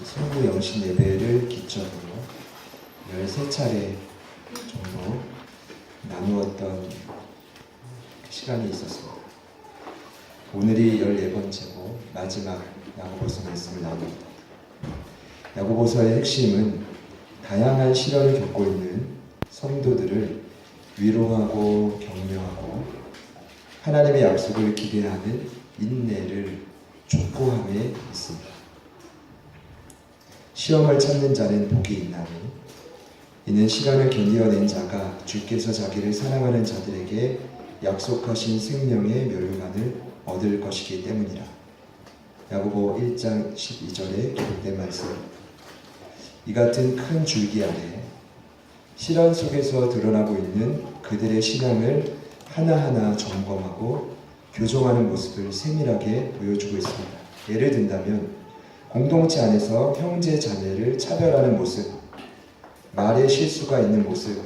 성부 영신 예배를 기점으로 13차례 정도 나누었던 시간이 있었습니다. 오늘이 14번째고 마지막 야고보서 말씀을 나눕니다. 야고보서의 핵심은 다양한 시련을 겪고 있는 성도들을 위로하고 격려하고 하나님의 약속을 기대하는 인내를 촉구함에 있습니다. 시험을 참는 자는 복이 있나니 이는 시간을 견디어낸 자가 주께서 자기를 사랑하는 자들에게 약속하신 생명의 멸류관을 얻을 것이기 때문이라. 야고보 1장 12절에 기록된 말씀. 이 같은 큰 줄기 아래 시련 속에서 드러나고 있는 그들의 신앙을 하나하나 점검하고 교정하는 모습을 세밀하게 보여주고 있습니다. 예를 든다면 공동체 안에서 형제 자매를 차별하는 모습, 말에 실수가 있는 모습,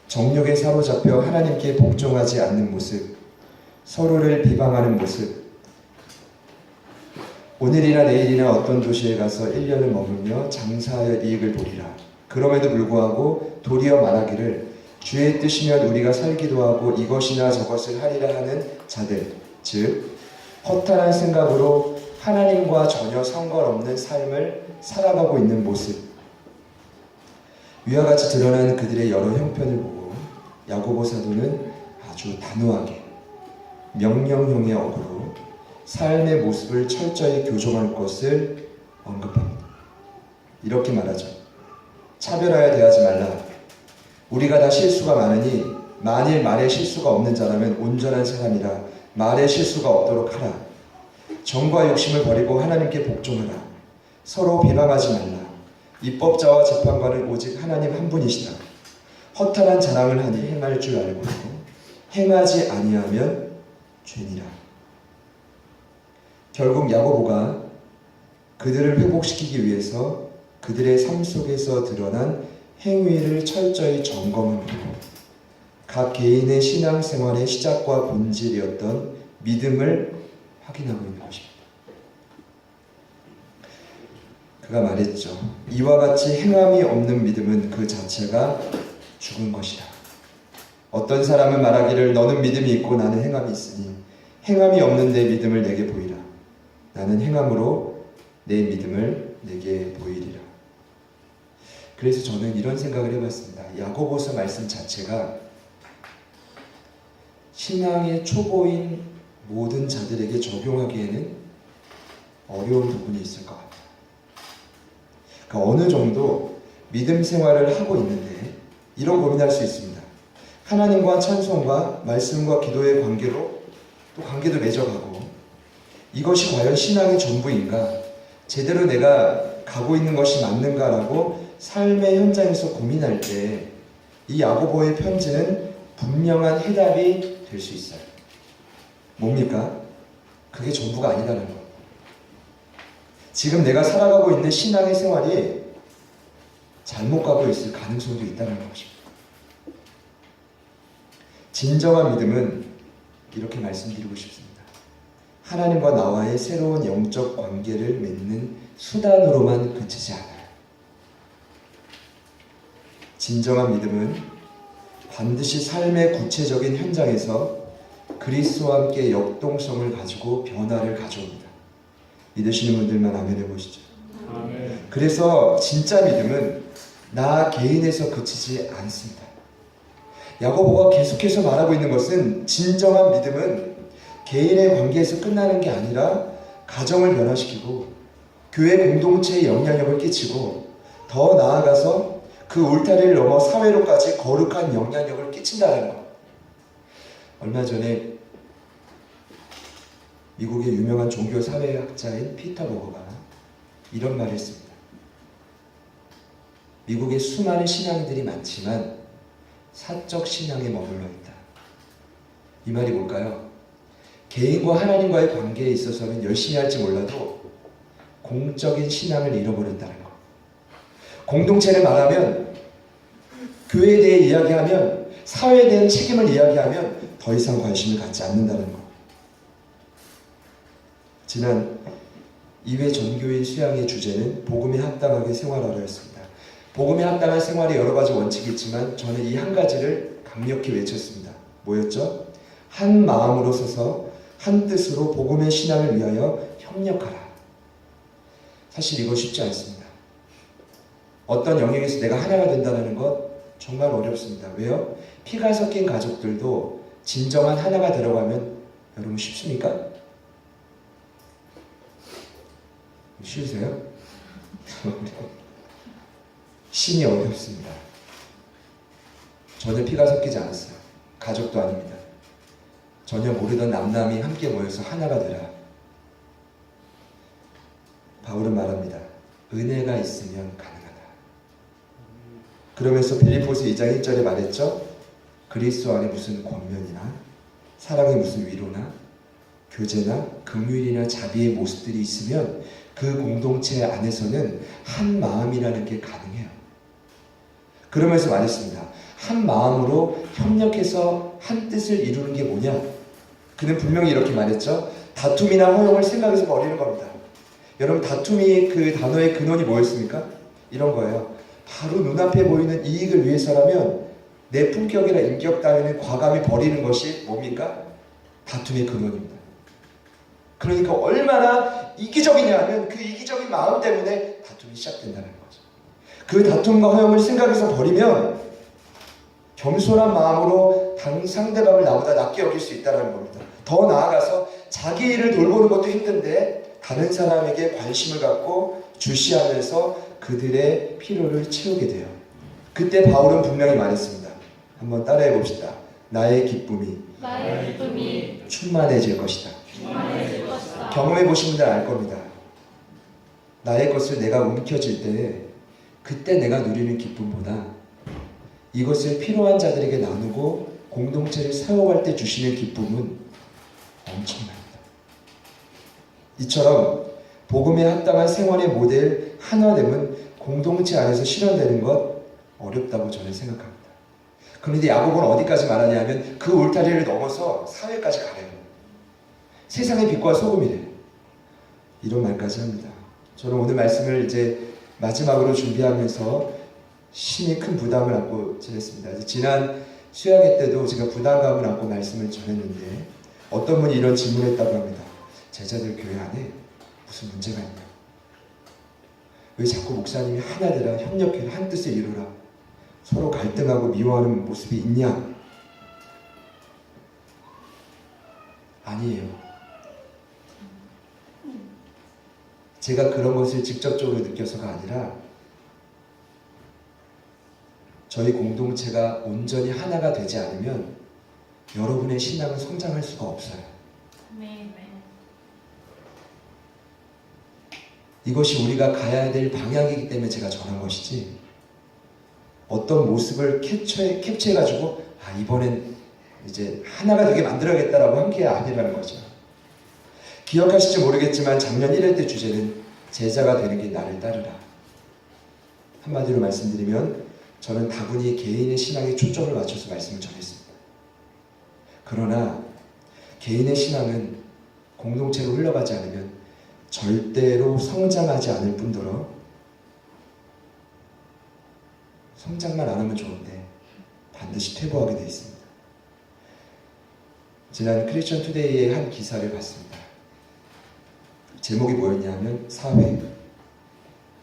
정욕에 사로잡혀 하나님께 복종하지 않는 모습, 서로를 비방하는 모습, 오늘이나 내일이나 어떤 도시에 가서 1년을 머물며 장사하여 이익을 보리라. 그럼에도 불구하고 도리어 말하기를 주의 뜻이면 우리가 살기도 하고 이것이나 저것을 하리라 하는 자들, 즉 허탄한 생각으로 하나님과 전혀 상관없는 삶을 살아가고 있는 모습, 위와 같이 드러난 그들의 여러 형편을 보고 야고보 사도는 아주 단호하게 명령형의 어구로 삶의 모습을 철저히 교정할 것을 언급합니다. 이렇게 말하죠. 차별하여 대하지 말라. 우리가 다 실수가 많으니 만일 말에 실수가 없는 자라면 온전한 사람이라 말에 실수가 없도록 하라. 정과 욕심을 버리고 하나님께 복종하라. 서로 비방하지 말라. 입법자와 재판관은 오직 하나님 한 분이시다. 허탄한 자랑을 하니 행할 줄 알고 행하지 아니하면 죄니라. 결국 야고보가 그들을 회복시키기 위해서 그들의 삶 속에서 드러난 행위를 철저히 점검하고 각 개인의 신앙생활의 시작과 본질이었던 믿음을 확인하고 있는 것입니다. 그가 말했죠. 이와 같이 행함이 없는 믿음은 그 자체가 죽은 것이라. 어떤 사람은 말하기를 너는 믿음이 있고 나는 행함이 있으니 행함이 없는 내 믿음을 내게 보이라. 나는 행함으로 내 믿음을 내게 보이리라. 그래서 저는 이런 생각을 해봤습니다. 야고보서 말씀 자체가 신앙의 초보인 모든 자들에게 적용하기에는 어려운 부분이 있을 것 같아요. 그러니까 어느 정도 믿음 생활을 하고 있는데 이런 고민할 수 있습니다. 하나님과 찬송과 말씀과 기도의 관계로 또 관계도 맺어가고 이것이 과연 신앙의 전부인가? 제대로 내가 가고 있는 것이 맞는가라고 삶의 현장에서 고민할 때 이 야고보의 편지는 분명한 해답이 될 수 있어요. 뭡니까? 그게 전부가 아니라는 것. 지금 내가 살아가고 있는 신앙의 생활이 잘못 가고 있을 가능성도 있다는 것입니다. 진정한 믿음은 이렇게 말씀드리고 싶습니다. 하나님과 나와의 새로운 영적 관계를 맺는 수단으로만 그치지 않아요. 진정한 믿음은 반드시 삶의 구체적인 현장에서 그리스도와 함께 역동성을 가지고 변화를 가져옵니다. 믿으시는 분들만 아멘 해보시죠. 아멘. 그래서 진짜 믿음은 나 개인에서 그치지 않습니다. 야고보가 계속해서 말하고 있는 것은 진정한 믿음은 개인의 관계에서 끝나는 게 아니라 가정을 변화시키고 교회 공동체에 영향력을 끼치고 더 나아가서 그 울타리를 넘어 사회로까지 거룩한 영향력을 끼친다는 것. 얼마 전에 미국의 유명한 종교사회학자인 피터 버거가 이런 말을 했습니다. 미국에 수많은 신앙인들이 많지만 사적 신앙에 머물러 있다. 이 말이 뭘까요? 개인과 하나님과의 관계에 있어서는 열심히 할지 몰라도 공적인 신앙을 잃어버린다는 것. 공동체를 말하면 교회에 대해 이야기하면 사회에 대한 책임을 이야기하면 더 이상 관심을 갖지 않는다는 것. 지난 2회 전교인 수양의 주제는 복음에 합당하게 생활하라였습니다. 복음에 합당한 생활에 여러 가지 원칙이 있지만 저는 이 한 가지를 강력히 외쳤습니다. 뭐였죠? 한 마음으로 서서 한 뜻으로 복음의 신앙을 위하여 협력하라. 사실 이건 쉽지 않습니다. 어떤 영역에서 내가 하나가 된다는 것 정말 어렵습니다. 왜요? 피가 섞인 가족들도 진정한 하나가 들어가면 여러분 쉽습니까? 쉬우세요? 심히 어렵습니다. 저는 피가 섞이지 않았어요. 가족도 아닙니다. 전혀 모르던 남남이 함께 모여서 하나가 되라. 바울은 말합니다. 은혜가 있으면 가능하다. 그러면서 빌립보서 2장 1절에 말했죠. 그리스도 안에 무슨 권면이나 사랑의 무슨 위로나 교제나 긍휼이나 자비의 모습들이 있으면 그 공동체 안에서는 한 마음이라는 게 가능해요. 그러면서 말했습니다. 한 마음으로 협력해서 한 뜻을 이루는 게 뭐냐? 그는 분명히 이렇게 말했죠. 다툼이나 허용을 생각해서 버리는 겁니다. 여러분 다툼이 그 단어의 근원이 뭐였습니까? 이런 거예요. 바로 눈앞에 보이는 이익을 위해서라면 내 품격이나 인격 따위는 과감히 버리는 것이 뭡니까? 다툼의 근원입니다. 그러니까 얼마나 이기적이냐 하면 그 이기적인 마음 때문에 다툼이 시작된다는 거죠. 그 다툼과 허용을 생각해서 버리면 겸손한 마음으로 상대방을 나보다 낮게 여길 수 있다는 겁니다. 더 나아가서 자기 일을 돌보는 것도 힘든데 다른 사람에게 관심을 갖고 주시하면서 그들의 필요를 채우게 돼요. 그때 바울은 분명히 말했습니다. 한번 따라해 봅시다. 나의 기쁨이 충만해질 것이다. 경험해 보신 분들 알 겁니다. 나의 것을 내가 움켜쥘 때 그때 내가 누리는 기쁨보다 이것을 필요한 자들에게 나누고 공동체를 세워갈 때 주시는 기쁨은 엄청납니다. 이처럼 복음에 합당한 생활의 모델 하나됨은 공동체 안에서 실현되는 것 어렵다고 저는 생각합니다. 그런데 야고보는 어디까지 말하냐면 그 울타리를 넘어서 사회까지 가래요. 세상의 빛과 소금이래. 이런 말까지 합니다. 저는 오늘 말씀을 이제 마지막으로 준비하면서 심히 큰 부담을 안고 지냈습니다. 지난 수양회 때도 제가 부담감을 안고 말씀을 전했는데 어떤 분이 이런 질문을 했다고 합니다. 제자들 교회 안에 무슨 문제가 있냐? 왜 자꾸 목사님이 하나 되라, 협력해라, 한 뜻을 이루라, 서로 갈등하고 미워하는 모습이 있냐? 아니에요. 제가 그런 것을 직접적으로 느껴서가 아니라 저희 공동체가 온전히 하나가 되지 않으면 여러분의 신앙은 성장할 수가 없어요. 이것이 우리가 가야 될 방향이기 때문에 제가 전한 것이지 어떤 모습을 캡처해가지고 이번엔 이제 하나가 되게 만들어야겠다라고 한 게 아니라는 거죠. 기억하실지 모르겠지만 작년 1회 때 주제는 제자가 되는 게 나를 따르라. 한마디로 말씀드리면 저는 다분히 개인의 신앙에 초점을 맞춰서 말씀을 전했습니다. 그러나 개인의 신앙은 공동체로 흘러가지 않으면 절대로 성장하지 않을 뿐더러 성장만 안 하면 좋은데 반드시 퇴보하게 되어 있습니다. 지난 크리스천 투데이의 한 기사를 봤습니다. 제목이 뭐였냐면 사회,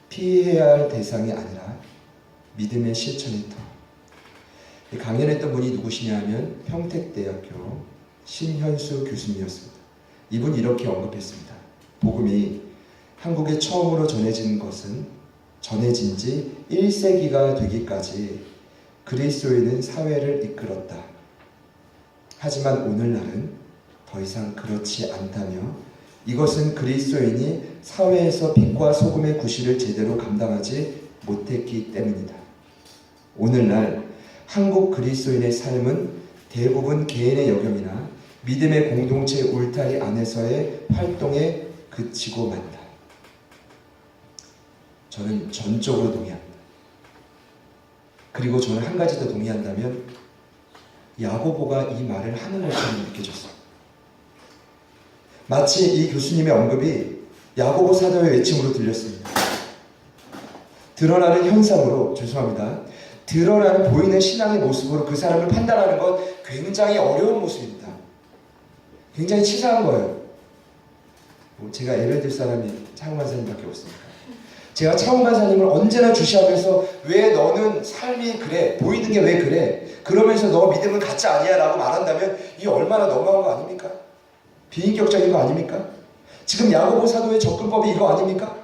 피해야 할 대상이 아니라 믿음의 실천의 터. 강연했던 분이 누구시냐면 평택대학교 신현수 교수님이었습니다. 이분이 이렇게 언급했습니다. 복음이 한국에 처음으로 전해진 지 1세기가 되기까지 그리스도인은 사회를 이끌었다. 하지만 오늘날은 더 이상 그렇지 않다며 이것은 그리스도인이 사회에서 빛과 소금의 구실을 제대로 감당하지 못했기 때문이다. 오늘날 한국 그리스도인의 삶은 대부분 개인의 여경이나 믿음의 공동체 울타리 안에서의 활동에 그치고 만다. 저는 전적으로 동의합니다. 그리고 저는 한 가지 더 동의한다면 야고보가 이 말을 하는 것처럼 느껴졌어요. 마치 이 교수님의 언급이 야고보 사도의 외침으로 들렸습니다. 드러나는 현상으로, 죄송합니다. 드러나는 보이는 신앙의 모습으로 그 사람을 판단하는 건 굉장히 어려운 모습입니다. 굉장히 치사한 거예요. 제가 예를 들 사람이 차홍 간사님밖에 없으니까. 제가 차홍 간사님을 언제나 주시하면서 왜 너는 삶이 그래? 보이는 게 왜 그래? 그러면서 너 믿음은 가짜 아니야? 라고 말한다면 이게 얼마나 너무한 거 아닙니까? 비인격적인 거 아닙니까? 지금 야고보 사도의 접근법이 이거 아닙니까?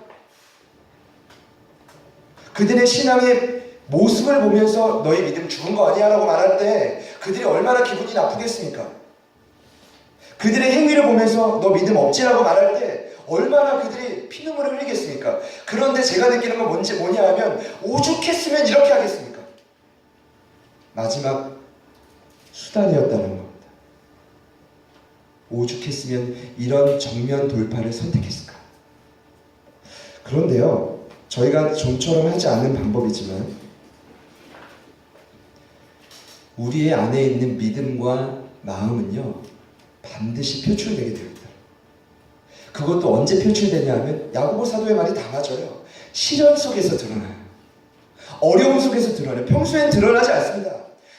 그들의 신앙의 모습을 보면서 너희 믿음 죽은 거 아니야? 라고 말할 때 그들이 얼마나 기분이 나쁘겠습니까? 그들의 행위를 보면서 너 믿음 없지라고 말할 때 얼마나 그들이 피눈물을 흘리겠습니까? 그런데 제가 느끼는 건 뭐냐 하면 오죽했으면 이렇게 하겠습니까? 마지막 수단이었다는 겁니다. 오죽했으면 이런 정면 돌파를 선택했을까? 그런데요, 저희가 좀처럼 하지 않는 방법이지만 우리의 안에 있는 믿음과 마음은요, 반드시 표출되게 됩니다. 그것도 언제 표출되냐 하면 야고보 사도의 말이 다 맞아요. 시련 속에서 드러나요. 어려움 속에서 드러나요. 평소엔 드러나지 않습니다.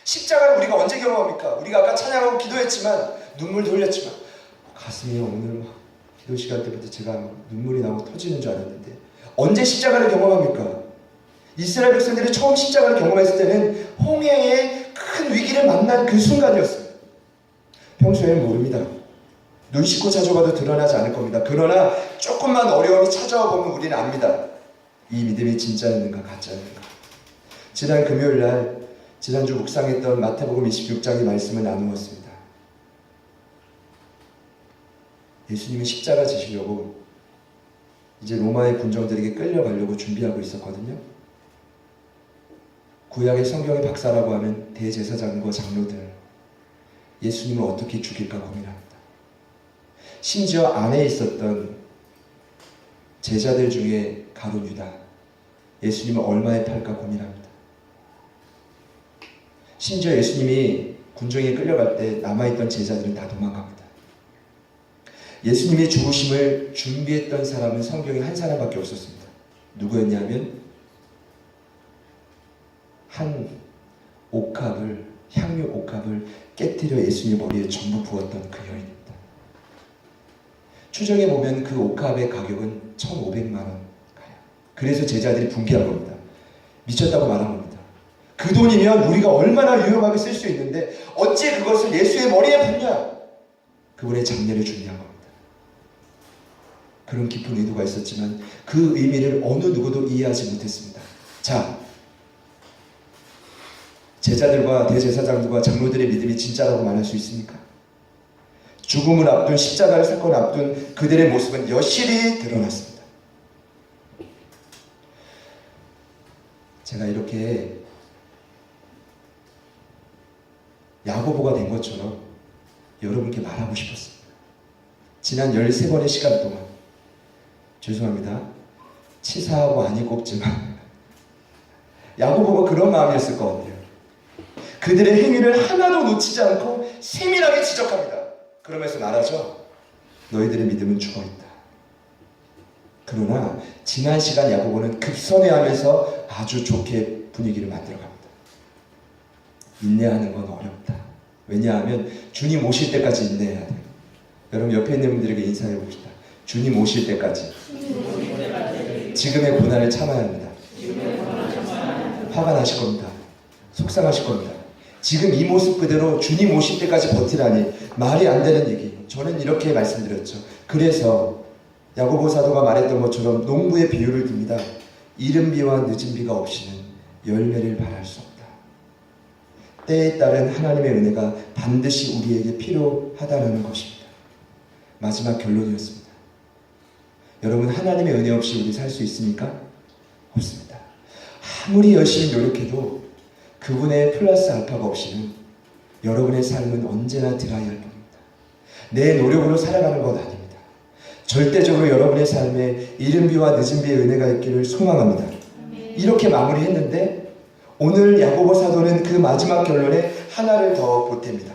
십자가를 우리가 언제 경험합니까? 우리가 아까 찬양하고 기도했지만 눈물도 흘렸지만 가슴이 오늘 막 기도 시간 때부터 제가 눈물이 나고 터지는 줄 알았는데 언제 십자가를 경험합니까? 이스라엘 백성들이 처음 십자가를 경험했을 때는 홍해의 큰 위기를 만난 그 순간이었어요. 평소에는 모릅니다. 눈 씻고 찾아봐도 드러나지 않을 겁니다. 그러나 조금만 어려움이 찾아와 보면 우리는 압니다. 이 믿음이 진짜였는가 가짜였는가. 지난 금요일날 지난주 묵상했던 마태복음 26장의 말씀을 나누었습니다. 예수님이 십자가 지시려고 이제 로마의 군정들에게 끌려가려고 준비하고 있었거든요. 구약의 성경의 박사라고 하면 대제사장과 장로들, 예수님을 어떻게 죽일까 고민합니다. 심지어 안에 있었던 제자들 중에 가룟 유다, 예수님을 얼마에 팔까 고민합니다. 심지어 예수님이 군중에 끌려갈 때 남아있던 제자들은 다 도망갑니다. 예수님이 죽으심을 준비했던 사람은 성경에 한 사람밖에 없었습니다. 누구였냐면 한 옥합을, 향유 옥합을 깨뜨려 예수님 머리에 전부 부었던 그 여인입니다. 추정해 보면 그 옥합의 가격은 1,500만 원 가요. 그래서 제자들이 분개한 겁니다. 미쳤다고 말한 겁니다. 그 돈이면 우리가 얼마나 유용하게 쓸 수 있는데 어찌 그것을 예수의 머리에 붓냐? 그분의 장례를 준비한 겁니다. 그런 깊은 의도가 있었지만 그 의미를 어느 누구도 이해하지 못했습니다. 자, 제자들과 대제사장들과 장로들의 믿음이 진짜라고 말할 수 있습니까? 죽음을 앞둔, 십자가를 사건을 앞둔 그들의 모습은 여실히 드러났습니다. 제가 이렇게 야고보가 된 것처럼 여러분께 말하고 싶었습니다. 지난 13번의 시간 동안 죄송합니다. 치사하고 아니 꼽지만 야고보가 그런 마음이었을 것 같아요. 그들의 행위를 하나도 놓치지 않고 세밀하게 지적합니다. 그러면서 말하죠. 너희들의 믿음은 죽어있다. 그러나 지난 시간 야고보는 급선회하면서 아주 좋게 분위기를 만들어갑니다. 인내하는 건 어렵다. 왜냐하면 주님 오실 때까지 인내해야 돼요. 여러분 옆에 있는 분들에게 인사해 봅시다. 주님 오실 때까지 지금의 고난을 참아야 합니다. 화가 나실 겁니다. 속상하실 겁니다. 지금 이 모습 그대로 주님 오실 때까지 버티라니 말이 안 되는 얘기. 저는 이렇게 말씀드렸죠. 그래서 야고보 사도가 말했던 것처럼 농부의 비유를 듭니다. 이른 비와 늦은 비가 없이는 열매를 발할 수 없다. 때에 따른 하나님의 은혜가 반드시 우리에게 필요하다는 것입니다. 마지막 결론이었습니다. 여러분, 하나님의 은혜 없이 우리 살 수 있습니까? 없습니다. 아무리 열심히 노력해도 그분의 플러스 알파가 없이는 여러분의 삶은 언제나 드라이할 겁니다. 내 노력으로 살아가는 건 아닙니다. 절대적으로 여러분의 삶에 이른 비와 늦은 비의 은혜가 있기를 소망합니다. 이렇게 마무리했는데 오늘 야고보 사도는 그 마지막 결론에 하나를 더 보탭니다.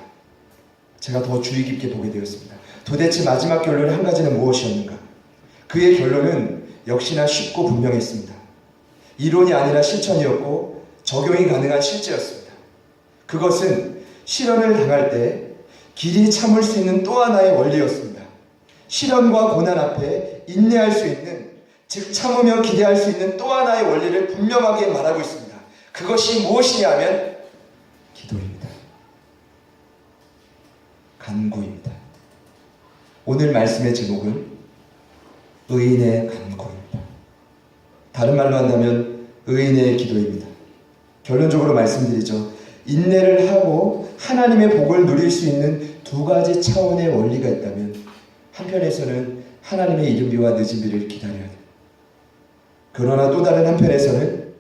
제가 더 주의 깊게 보게 되었습니다. 도대체 마지막 결론의 한 가지는 무엇이었는가? 그의 결론은 역시나 쉽고 분명했습니다. 이론이 아니라 실천이었고 적용이 가능한 실제였습니다. 그것은 시련을 당할 때 길이 참을 수 있는 또 하나의 원리였습니다. 시련과 고난 앞에 인내할 수 있는, 즉 참으며 기대할 수 있는 또 하나의 원리를 분명하게 말하고 있습니다. 그것이 무엇이냐 하면 기도입니다. 간구입니다. 오늘 말씀의 제목은 의인의 간구입니다. 다른 말로 한다면 의인의 기도입니다. 결론적으로 말씀드리죠. 인내를 하고 하나님의 복을 누릴 수 있는 두 가지 차원의 원리가 있다면 한편에서는 하나님의 이른비와 늦은비를 기다려야 돼요. 그러나 또 다른 한편에서는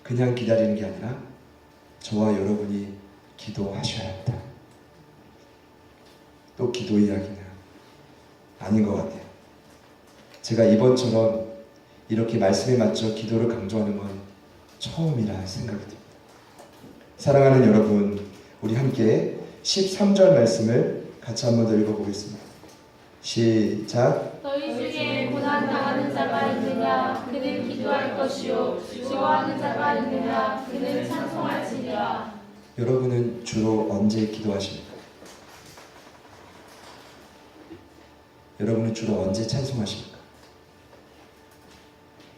그냥 기다리는 게 아니라 저와 여러분이 기도하셔야 합니다. 또 기도 이야기는 아닌 것 같아요. 제가 이번처럼 이렇게 말씀에 맞춰 기도를 강조하는 건 처음이라 생각이 듭니다. 사랑하는 여러분, 우리 함께 13절 말씀을 같이 한번 더 읽어보겠습니다. 시작. 너희 중에 고난 당하는 자가 있느냐? 그는 기도할 것이요 즐거워하는 자가 있느냐? 그는 찬송할지니라. 여러분은 주로 언제 기도하십니까? 여러분은 주로 언제 찬송하십니까?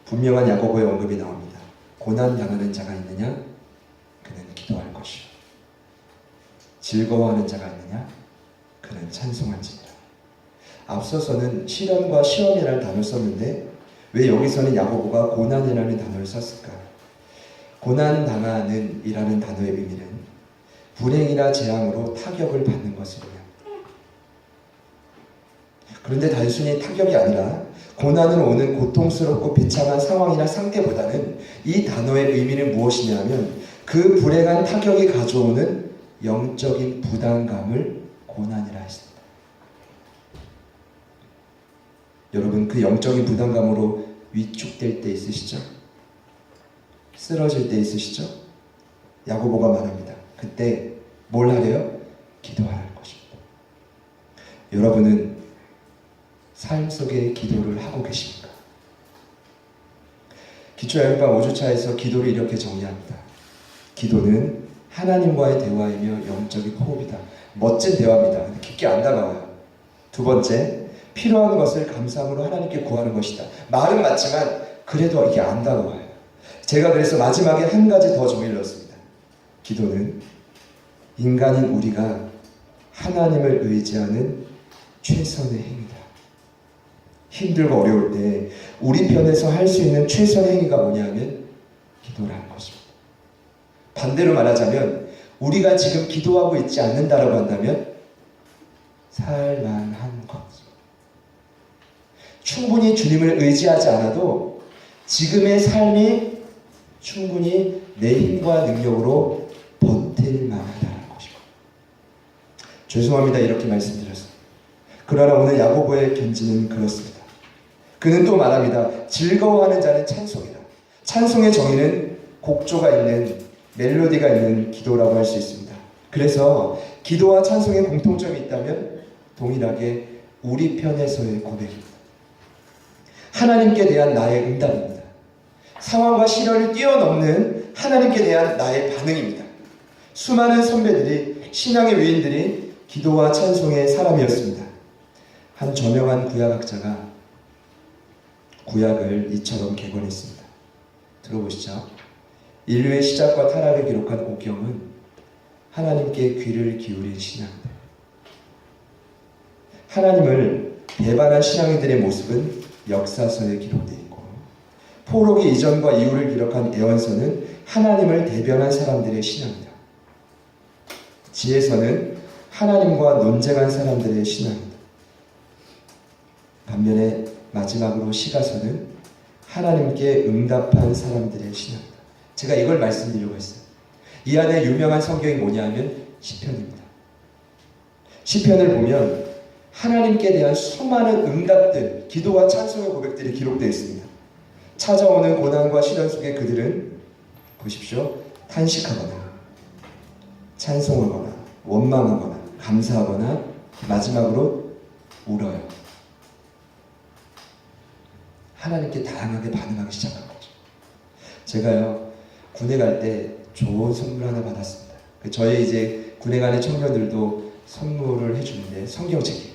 분명한 야고보의 언급이 나옵니다. 고난 당하는 자가 있느냐? 그는 기도할 것이요 즐거워하는 자가 있느냐? 그는 찬송할지니라. 앞서서는 시련과 시험이라는 단어를 썼는데 왜 여기서는 야고보가 고난이라는 단어를 썼을까? 고난 당하는 이라는 단어의 의미는 불행이나 재앙으로 타격을 받는 것이며, 그런데 단순히 타격이 아니라 고난으로 오는 고통스럽고 비참한 상황이나 상태보다는 이 단어의 의미는 무엇이냐 하면 그 불행한 타격이 가져오는 영적인 부담감을 고난이라 했습니다. 여러분, 그 영적인 부담감으로 위축될 때 있으시죠? 쓰러질 때 있으시죠? 야고보가 말합니다. 그때 뭘 하래요? 기도할 것입니다. 여러분은 삶 속에 기도를 하고 계십니까? 기초야율방 5주차에서 기도를 이렇게 정의합니다. 기도는 하나님과의 대화이며 영적인 호흡이다. 멋진 대화입니다. 근데 깊게 안 다가와요. 두 번째, 필요한 것을 감사함으로 하나님께 구하는 것이다. 말은 맞지만 그래도 이게 안 다가와요. 제가 그래서 마지막에 한 가지 더 정의를 넣었습니다. 기도는 인간인 우리가 하나님을 의지하는 최선의 행위다. 힘들고 어려울 때 우리 편에서 할 수 있는 최선의 행위가 뭐냐면 기도라는 것입니다. 반대로 말하자면 우리가 지금 기도하고 있지 않는다라고 한다면 살만한 것. 충분히 주님을 의지하지 않아도 지금의 삶이 충분히 내 힘과 능력으로 버틸 만하다는 것입니다. 죄송합니다. 이렇게 말씀드렸습니다. 그러나 오늘 야고보의 견지는 그렇습니다. 그는 또 말합니다. 즐거워하는 자는 찬송이다. 찬송의 정의는 곡조가 있는, 멜로디가 있는 기도라고 할 수 있습니다. 그래서 기도와 찬송의 공통점이 있다면 동일하게 우리 편에서의 고백입니다. 하나님께 대한 나의 응답입니다. 상황과 시련을 뛰어넘는 하나님께 대한 나의 반응입니다. 수많은 선배들이, 신앙의 위인들이 기도와 찬송의 사람이었습니다. 한 저명한 구약학자가 구약을 이처럼 개관했습니다. 들어보시죠. 인류의 시작과 타락을 기록한 오경은 하나님께 귀를 기울인 신앙들. 하나님을 배반한 신앙인들의 모습은 역사서에 기록되어 있고, 포로기 이전과 이후를 기록한 애원서는 하나님을 대변한 사람들의 신앙이다. 지혜서는 하나님과 논쟁한 사람들의 신앙이다. 반면에 마지막으로 시가서는 하나님께 응답한 사람들의 신앙이다. 제가 이걸 말씀드리려고 했어요. 이 안에 유명한 성경이 뭐냐 하면 시편입니다. 시편을 보면 하나님께 대한 수많은 응답들, 기도와 찬송의 고백들이 기록되어 있습니다. 찾아오는 고난과 시련 속에 그들은 보십시오. 탄식하거나 찬송하거나 원망하거나 감사하거나 마지막으로 울어요. 하나님께 다양하게 반응하기 시작한 거죠. 제가요, 군에 갈 때 좋은 선물 하나 받았습니다. 저희 이제 군에 가는 청년들도 선물을 해주는데 성경책이에요.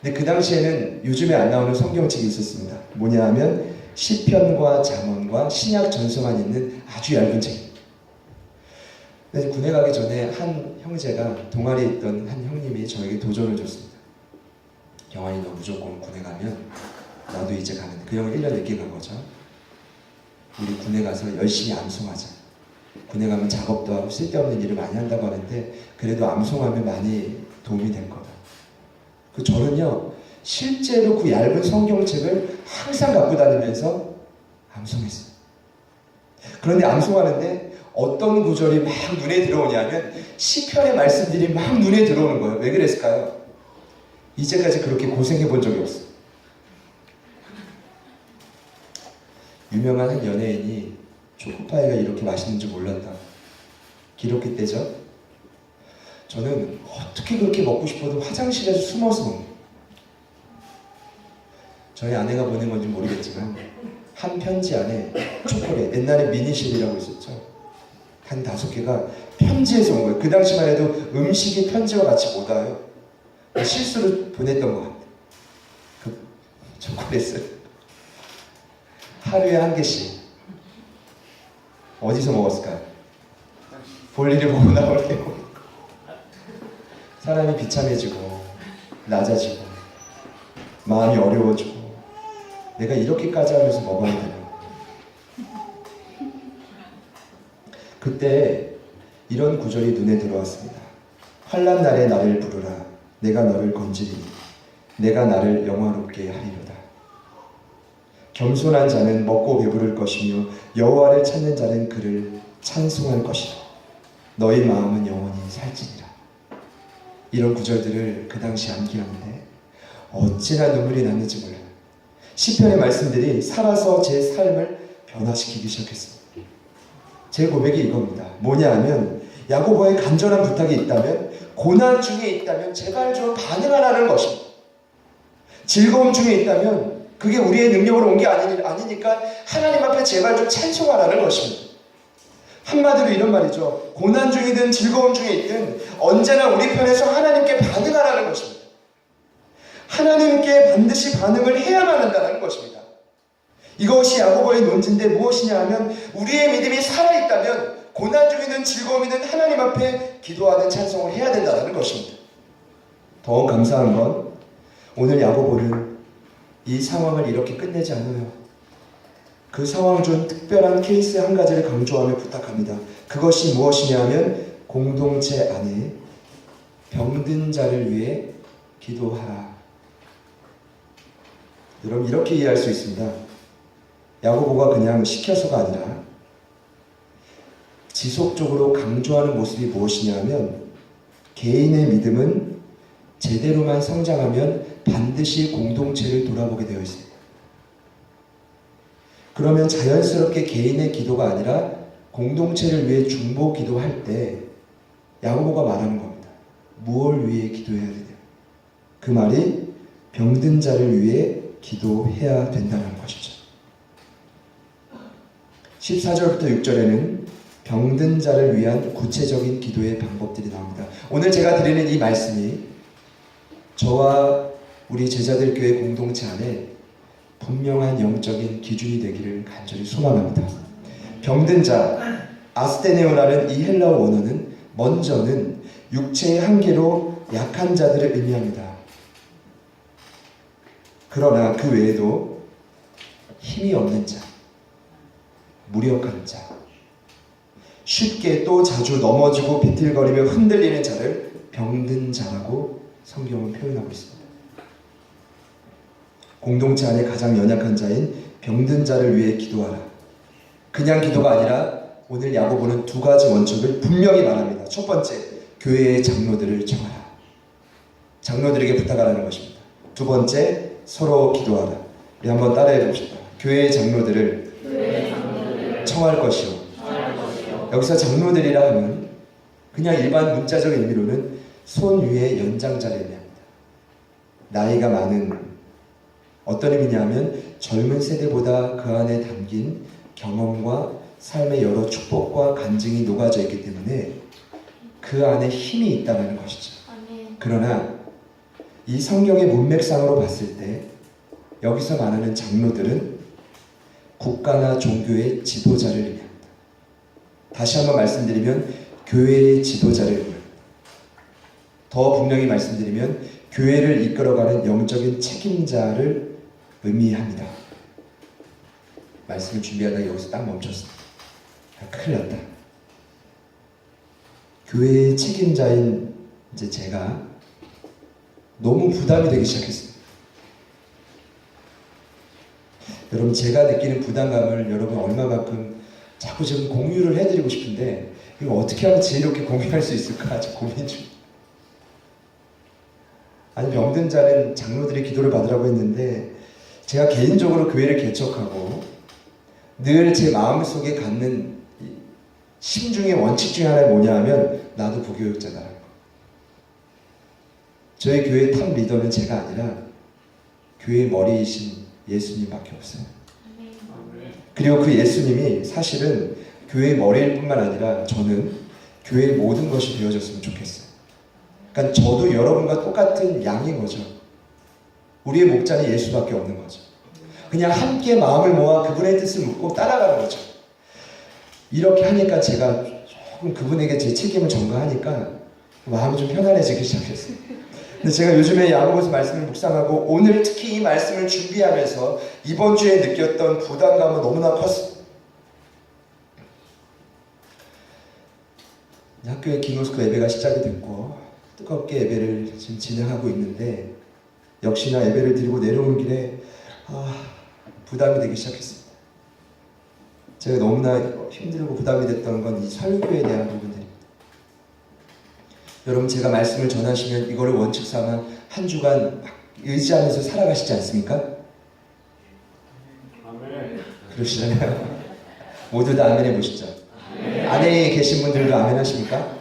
근데 그 당시에는 요즘에 안 나오는 성경책이 있었습니다. 뭐냐 하면 시편과 잠언과 신약 전서만 있는 아주 얇은 책입니다. 근데 군에 가기 전에 한 형제가 동아리에 있던 한 형님이 저에게 도전을 줬습니다. 영환이 너 무조건 군에 가면 나도 이제 가는데 그 형은 1년 늦게 간 거죠. 우리 군에 가서 열심히 암송하자. 군에 가면 작업도 하고 쓸데없는 일을 많이 한다고 하는데 그래도 암송하면 많이 도움이 될 거다. 그 저는요 실제로 그 얇은 성경책을 항상 갖고 다니면서 암송했어요. 그런데 암송하는데 어떤 구절이 막 눈에 들어오냐면 시편의 말씀들이 막 눈에 들어오는 거예요. 왜 그랬을까요? 이제까지 그렇게 고생해 본 적이 없어요. 유명한 한 연예인이 초코파이가 이렇게 맛있는 줄 몰랐다 기록했대죠. 저는 어떻게 그렇게 먹고 싶어도 화장실에서 숨어서 먹는 거예요. 저희 아내가 보낸 건지 모르겠지만 한 편지 안에 초콜릿, 옛날에 미니실이라고 있었죠. 한 5개가 편지에서 온 거예요. 그 당시만 해도 음식이 편지와 같이 못 와요. 실수로 보냈던 것 같아요. 그 초콜릿을 하루에 1개씩 어디서 먹었을까요? 볼일을 보고 나오려고. 사람이 비참해지고 낮아지고 마음이 어려워지고 내가 이렇게까지 하면서 먹어야 되나. 그때 이런 구절이 눈에 들어왔습니다. 환난 날에 나를 부르라. 내가 너를 건지리니 내가 나를 영화롭게 하리로다. 겸손한 자는 먹고 배부를 것이며 여호와를 찾는 자는 그를 찬송할 것이라. 너희 마음은 영원히 살지니라. 이런 구절들을 그 당시 암기하는데 어찌나 눈물이 났는지 몰라요. 시편의 말씀들이 살아서 제 삶을 변화시키기 시작했습니다. 제 고백이 이겁니다. 뭐냐 하면 야고보의 간절한 부탁이 있다면, 고난 중에 있다면 제발 좀 반응하라는 것입니다. 즐거움 중에 있다면 그게 우리의 능력으로 온 게 아니니까 하나님 앞에 제발 좀 찬송하라는 것입니다. 한마디로 이런 말이죠. 고난 중이든 즐거움 중에 있든 언제나 우리 편에서 하나님께 반응하라는 것입니다. 하나님께 반드시 반응을 해야만 한다는 것입니다. 이것이 야고보의 논지인데 무엇이냐 하면 우리의 믿음이 살아있다면 고난 중이든 즐거움이든 하나님 앞에 기도하는 찬송을 해야 된다는 것입니다. 더 감사한 건 오늘 야고보는 이 상황을 이렇게 끝내지 않아요. 그 상황 중 특별한 케이스 한 가지를 강조하며 부탁합니다. 그것이 무엇이냐 하면 공동체 안에 병든 자를 위해 기도하라. 여러분 이렇게 이해할 수 있습니다. 야고보가 그냥 시켜서가 아니라 지속적으로 강조하는 모습이 무엇이냐 하면 개인의 믿음은 제대로만 성장하면 반드시 공동체를 돌아보게 되어 있습니다. 그러면 자연스럽게 개인의 기도가 아니라 공동체를 위해 중보 기도할 때 야고보가 말하는 겁니다. 무엇을 위해 기도해야 되냐? 그 말이 병든 자를 위해 기도해야 된다는 것이죠. 14절부터 6절에는 병든 자를 위한 구체적인 기도의 방법들이 나옵니다. 오늘 제가 드리는 이 말씀이 저와 우리 제자들 교회 공동체 안에 분명한 영적인 기준이 되기를 간절히 소망합니다. 병든 자, 아스테네오라는 이 헬라어 원어는 먼저는 육체의 한계로 약한 자들을 의미합니다. 그러나 그 외에도 힘이 없는 자, 무력한 자, 쉽게 또 자주 넘어지고 비틀거리며 흔들리는 자를 병든 자라고 성경은 표현하고 있습니다. 공동체 안에 가장 연약한 자인 병든 자를 위해 기도하라. 그냥 기도가 아니라 오늘 야고보는 2가지 원칙을 분명히 말합니다. 첫 번째, 교회의 장로들을 청하라. 장로들에게 부탁하라는 것입니다. 2번째, 서로 기도하라. 우리 한번 따라해 봅시다. 교회의 장로들을 청할 것이요. 여기서 장로들이라 하면 그냥 일반 문자적 의미로는 손 위의 연장자를 의미합니다. 나이가 많은 어떤 의미냐면 젊은 세대보다 그 안에 담긴 경험과 삶의 여러 축복과 간증이 녹아져 있기 때문에 그 안에 힘이 있다는 것이죠. 아멘. 그러나 이 성경의 문맥상으로 봤을 때 여기서 말하는 장로들은 국가나 종교의 지도자를 의미합니다. 다시 한번 말씀드리면 교회의 지도자를 의미합니다. 더 분명히 말씀드리면 교회를 이끌어가는 영적인 책임자를 의미합니다. 말씀을 준비하다가 여기서 딱 멈췄습니다. 큰일 났다. 교회의 책임자인 이제 제가 너무 부담이 되기 시작했습니다. 여러분, 제가 느끼는 부담감을 여러분 얼마만큼 자꾸 좀 공유를 해드리고 싶은데 이거 어떻게 하면 지혜롭게 공유할 수 있을까 좀 고민 중. 아니, 병든 자는 장로들이 기도를 받으라고 했는데 제가 개인적으로 교회를 개척하고 늘 제 마음속에 갖는 심중의 원칙 중에 하나가 뭐냐 하면 나도 부교육자다라는 거. 저희 교회 탑 리더는 제가 아니라 교회 머리이신 예수님밖에 없어요. 그리고 그 예수님이 사실은 교회 머리일 뿐만 아니라 저는 교회의 모든 것이 되어졌으면 좋겠어요. 그러니까 저도 여러분과 똑같은 양인 거죠. 우리의 목자는 예수밖에 없는 거죠. 그냥 함께 마음을 모아 그분의 뜻을 묻고 따라가는 거죠. 이렇게 하니까 제가 조금 그분에게 제 책임을 전가하니까 마음이 좀 편안해지기 시작했어요. 근데 제가 요즘에 야고보서 말씀을 묵상하고 오늘 특히 이 말씀을 준비하면서 이번 주에 느꼈던 부담감은 너무나 컸어요. 학교에 기노스코 예배가 시작이 됐고 뜨겁게 예배를 지금 진행하고 있는데 역시나 예배를 드리고 내려오는 길에 부담이 되기 시작했습니다. 제가 너무나 힘들고 부담이 됐던 건 이 설교에 대한 부분들입니다. 여러분, 제가 말씀을 전하시면 이거를 원칙 삼아 한 주간 막 의지하면서 살아가시지 않습니까? 아멘. 그러시잖아요. 모두 다 아멘 해보시죠. 안에 계신 분들도 아멘 하십니까?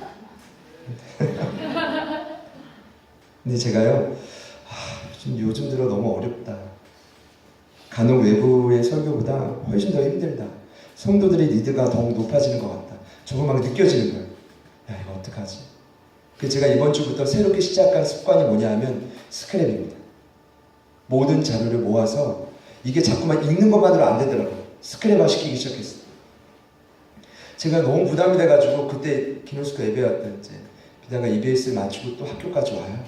근데 제가요, 좀 요즘 들어 너무 어렵다. 간혹 외부의 설교보다 훨씬 더 힘들다. 성도들의 리드가 더욱 높아지는 것 같다. 저거 막 느껴지는 거예요. 야, 이거 어떡하지? 그 제가 이번 주부터 새롭게 시작한 습관이 뭐냐 하면 스크랩입니다. 모든 자료를 모아서 이게 자꾸만 읽는 것만으로 안 되더라고요. 스크랩화 시키기 시작했어요. 제가 너무 부담이 돼가지고 그때 기노스코 예배 왔다 이제 비다가 EBS를 마치고 또 학교까지 와요.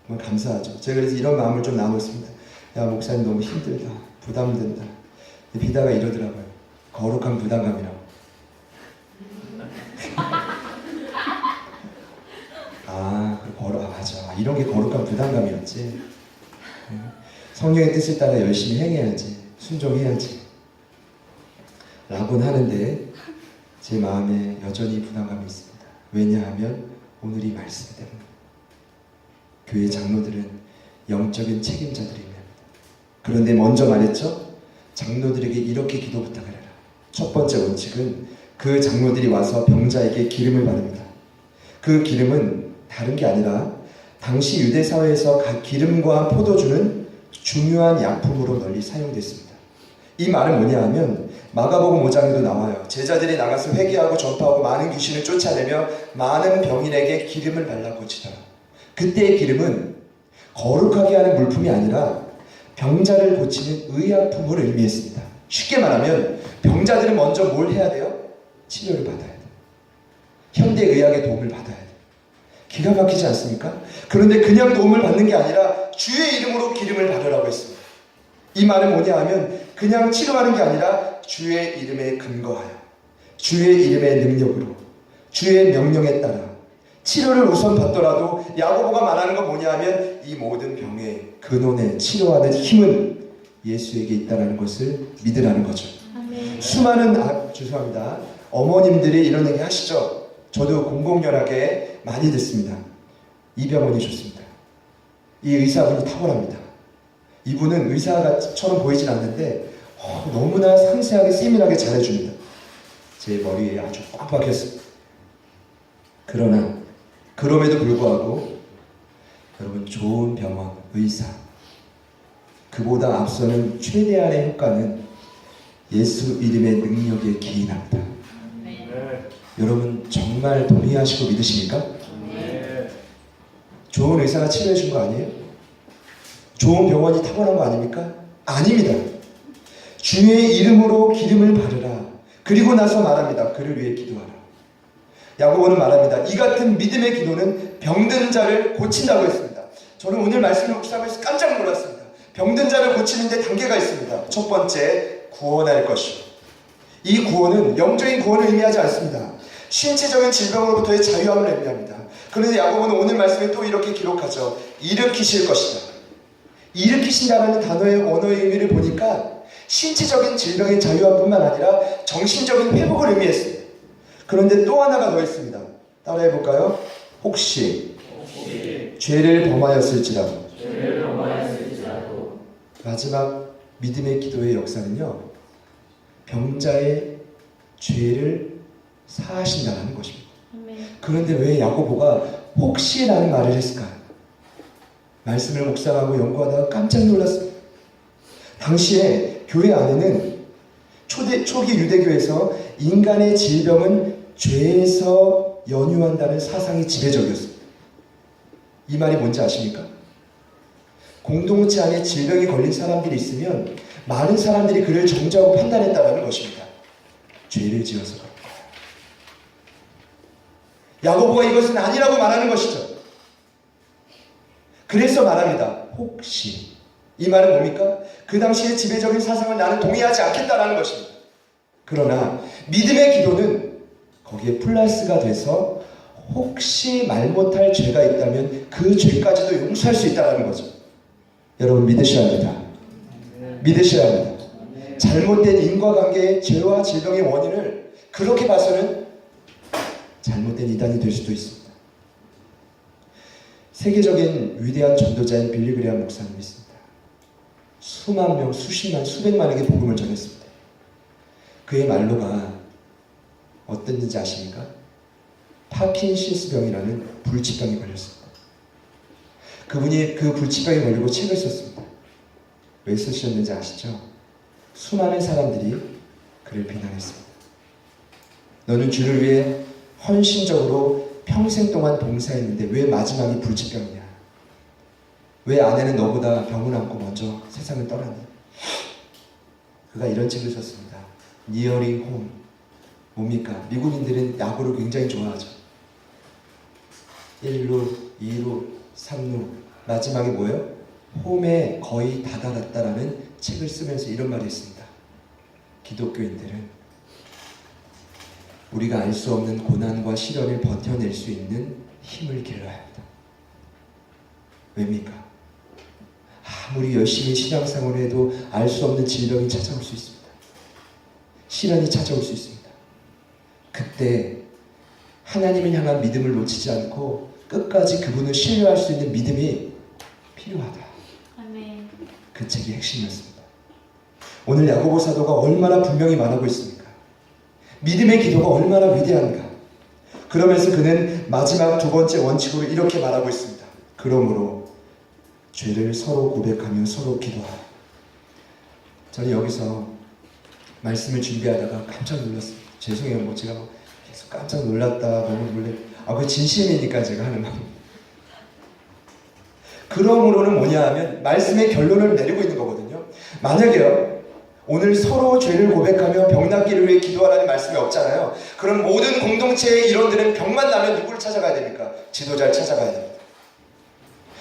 정말 감사하죠. 제가 그래서 이런 마음을 좀 나눴습니다. 야, 목사님 너무 힘들다. 부담된다. 비다가 이러더라고요. 거룩한 부담감이라고. 맞아. 이런 게 거룩한 부담감이었지. 성령의 뜻을 따라 열심히 행해야지. 순종해야지. 라고는 하는데 제 마음에 여전히 부담감이 있습니다. 왜냐하면 오늘 이 말씀 때문에. 교회 장로들은 영적인 책임자들입니다. 그런데 먼저 말했죠? 장로들에게 이렇게 기도 부탁을 해라. 첫 번째 원칙은 그 장로들이 와서 병자에게 기름을 바릅니다. 그 기름은 다른 게 아니라 당시 유대 사회에서 기름과 포도주는 중요한 약품으로 널리 사용됐습니다. 이 말은 뭐냐 하면 마가복음 5장에도 나와요. 제자들이 나가서 회개하고 전파하고 많은 귀신을 쫓아내며 많은 병인에게 기름을 발라 고치더라. 그때의 기름은 거룩하게 하는 물품이 아니라 병자를 고치는 의약품을 의미했습니다. 쉽게 말하면 병자들은 먼저 뭘 해야 돼요? 치료를 받아야 돼요. 현대의학의 도움을 받아야 돼요. 기가 막히지 않습니까? 그런데 그냥 도움을 받는 게 아니라 주의 이름으로 기름을 바르라고 했습니다. 이 말은 뭐냐 하면 그냥 치료하는 게 아니라 주의 이름에 근거하여 주의 이름의 능력으로 주의 명령에 따라 치료를 우선 받더라도 야고보가 말하는 건 뭐냐 하면 이 모든 병의 근원에 치료하는 힘은 예수에게 있다는 것을 믿으라는 거죠. 아멘. 수많은 죄송합니다. 어머님들이 이런 얘기 하시죠. 저도 공공연하게 많이 듣습니다. 이 병원이 좋습니다. 이 의사분이 탁월합니다. 이분은 의사처럼 보이진 않는데 너무나 상세하게 세밀하게 잘해줍니다. 제 머리에 아주 꽉 박혔습니다. 그럼에도 불구하고 여러분 좋은 병원, 의사 그보다 앞서는 최대한의 효과는 예수 이름의 능력에 기인합니다. 여러분 정말 동의하시고 믿으십니까? 좋은 의사가 치료해 준 거 아니에요? 좋은 병원이 탁월한 거 아닙니까? 아닙니다. 주의 이름으로 기름을 바르라. 그리고 나서 말합니다. 그를 위해 기도하라. 야고보는 말합니다. 이 같은 믿음의 기도는 병든 자를 고친다고 했습니다. 저는 오늘 말씀을 묵상하면서 깜짝 놀랐습니다. 병든 자를 고치는 데 단계가 있습니다. 첫 번째, 구원할 것이요. 이 구원은 영적인 구원을 의미하지 않습니다. 신체적인 질병으로부터의 자유함을 의미합니다. 그런데 야고보는 오늘 말씀에 또 이렇게 기록하죠. 일으키실 것이다. 일으키신다는 단어의 언어의 의미를 보니까 신체적인 질병의 자유함뿐만 아니라 정신적인 회복을 의미했습니다. 그런데 또 하나가 더 있습니다. 따라해 볼까요? 혹시 죄를 범하였을지라도 마지막 믿음의 기도의 역사는요, 병자의 죄를 사하신다는 것입니다. 그런데 왜 야고보가 혹시라는 말을 했을까요? 말씀을 묵상하고 연구하다가 깜짝 놀랐습니다. 당시에 교회 안에는 초기 유대교에서 인간의 질병은 죄에서 연유한다는 사상이 지배적이었습니다. 이 말이 뭔지 아십니까? 공동체 안에 질병이 걸린 사람들이 있으면 많은 사람들이 그를 정죄하고 판단했다는 것입니다. 죄를 지어서 그런 거예요. 야고보가 이것은 아니라고 말하는 것이죠. 그래서 말합니다. 혹시. 이 말은 뭡니까? 그 당시의 지배적인 사상을 나는 동의하지 않겠다라는 것입니다. 그러나 믿음의 기도는 거기에 플러스가 돼서 혹시 말 못할 죄가 있다면 그 죄까지도 용서할 수 있다는 거죠. 여러분 믿으셔야 합니다. 믿으셔야 합니다. 잘못된 인과관계의 죄와 질병의 원인을 그렇게 봐서는 잘못된 이단이 될 수도 있습니다. 세계적인 위대한 전도자인 빌리 그레이엄 목사님이 있습니다. 수만 명, 수십만, 수백만에게 복음을 전했습니다. 그의 말로가 어땠는지 아십니까? 파킨신스병이라는 불치병이 걸렸습니다. 그분이 그 불치병에 걸리고 책을 썼습니다. 왜 쓰셨는지 아시죠? 수많은 사람들이 그를 비난했습니다. 너는 주를 위해 헌신적으로 평생 동안 봉사했는데 왜 마지막이 불치병이냐? 왜 아내는 너보다 병을 안고 먼저 세상을 떠났니? 그가 이런 책을 썼습니다. Nearing Home. 뭡니까? 미국인들은 야구를 굉장히 좋아하죠. 1루, 2루, 3루. 마지막에 뭐예요? 홈에 거의 다다랐다라는 책을 쓰면서 이런 말을 했습니다. 기독교인들은 우리가 알 수 없는 고난과 시련을 버텨낼 수 있는 힘을 길러야 합니다. 왜입니까? 아무리 열심히 신앙생활을 해도 알 수 없는 질병이 찾아올 수 있습니다. 시련이 찾아올 수 있습니다. 그때 하나님을 향한 믿음을 놓치지 않고 끝까지 그분을 신뢰할 수 있는 믿음이 필요하다. 아멘. 그 책이 핵심이었습니다. 오늘 야고보 사도가 얼마나 분명히 말하고 있습니까? 믿음의 기도가 얼마나 위대한가. 그러면서 그는 마지막 두 번째 원칙으로 이렇게 말하고 있습니다. 그러므로 죄를 서로 고백하며 서로 기도하라. 저는 여기서 말씀을 준비하다가 깜짝 놀랐습니다. 죄송해요. 뭐 제가 계속 깜짝 놀랐다. 너무 놀래. 그 진심이니까 제가 하는 말입니다. 그러므로는 뭐냐 하면 말씀의 결론을 내리고 있는 거거든요. 만약에요, 오늘 서로 죄를 고백하며 병 낫기를 위해 기도하라는 말씀이 없잖아요. 그럼 모든 공동체의 일원들은 병만 나면 누구를 찾아가야 됩니까? 지도자를 찾아가야 됩니다.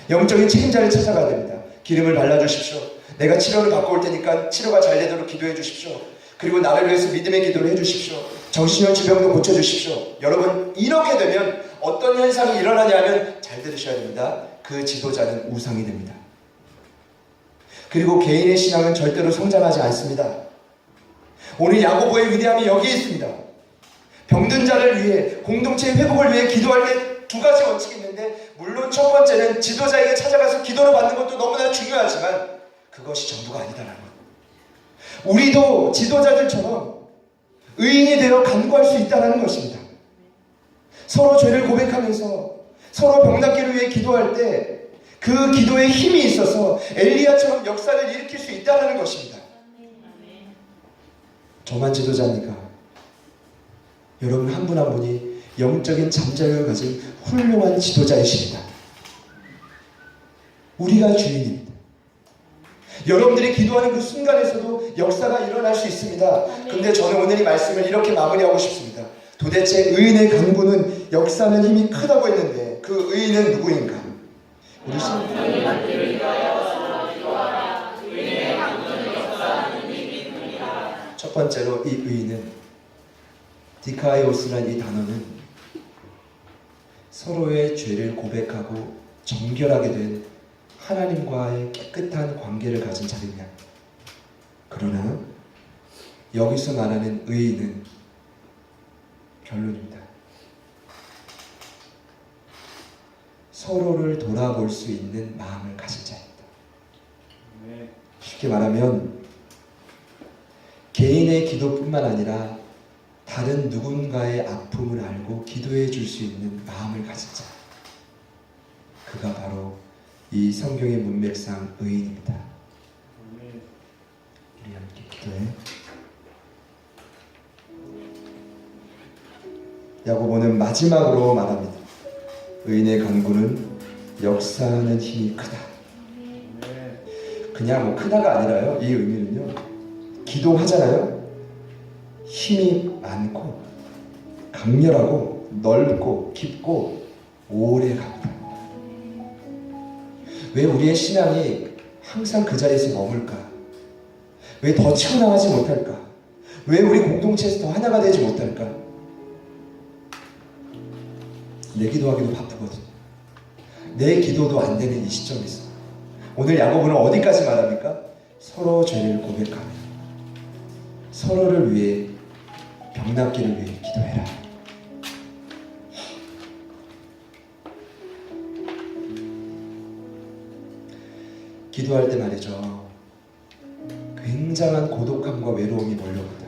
영적인 책임자를 찾아가야 됩니다. 기름을 발라주십시오. 내가 치료를 받고 올 테니까 치료가 잘 되도록 기도해 주십시오. 그리고 나를 위해서 믿음의 기도를 해 주십시오. 정신형 질병도 고쳐주십시오. 여러분, 이렇게 되면 어떤 현상이 일어나냐면 잘 들으셔야 됩니다. 그 지도자는 우상이 됩니다. 그리고 개인의 신앙은 절대로 성장하지 않습니다. 오늘 야고보의 위대함이 여기에 있습니다. 병든 자를 위해, 공동체의 회복을 위해 기도할 때 두 가지 원칙이 있는데, 물론 첫 번째는 지도자에게 찾아가서 기도를 받는 것도 너무나 중요하지만 그것이 전부가 아니다라는 것. 우리도 지도자들처럼 의인이 되어 간구할 수 있다는 것입니다. 서로 죄를 고백하면서 서로 병 낫기를 위해 기도할 때 그 기도에 힘이 있어서 엘리야처럼 역사를 일으킬 수 있다는 것입니다. 저만 지도자입니까? 여러분 한 분 한 분이 영적인 잠자력을 가진 훌륭한 지도자이십니다. 우리가 주인입니다. 여러분들이 기도하는 그 순간에서도 역사가 일어날 수 있습니다. 근데 저는 오늘 이 말씀을 이렇게 마무리하고 싶습니다. 도대체 의인의 강구는 역사는 힘이 크다고 했는데 그 의인은 누구인가? 우리 첫 번째로 이 의인은 디카이오스란 이 단어는 서로의 죄를 고백하고 정결하게 된 하나님과의 깨끗한 관계를 가진 자입니다. 그러나 여기서 말하는 의인은 결론입니다. 서로를 돌아볼 수 있는 마음을 가진 자입니다. 쉽게 말하면 개인의 기도뿐만 아니라 다른 누군가의 아픔을 알고 기도해 줄 수 있는 마음을 가진 자. 그가 바로 이 성경의 문맥상 의인입니다. 우리 함께 기도해. 야고보는 마지막으로 말합니다. 의인의 간구는 역사하는 힘이 크다. 그냥 뭐 크다가 아니라요. 이 의미는요. 기도하잖아요. 힘이 많고 강렬하고 넓고 깊고 오래 갑니다. 왜 우리의 신앙이 항상 그 자리에서 머물까? 왜 더 치워나가지 못할까? 왜 우리 공동체에서 더 하나가 되지 못할까? 내 기도하기도 바쁘거든. 내 기도도 안 되는 이 시점에서 오늘 야고보는 어디까지 말합니까? 서로 죄를 고백하며 서로를 위해 병낫기를 위해 기도해라. 기도할 때 말이죠. 굉장한 고독함과 외로움이 몰려옵니다.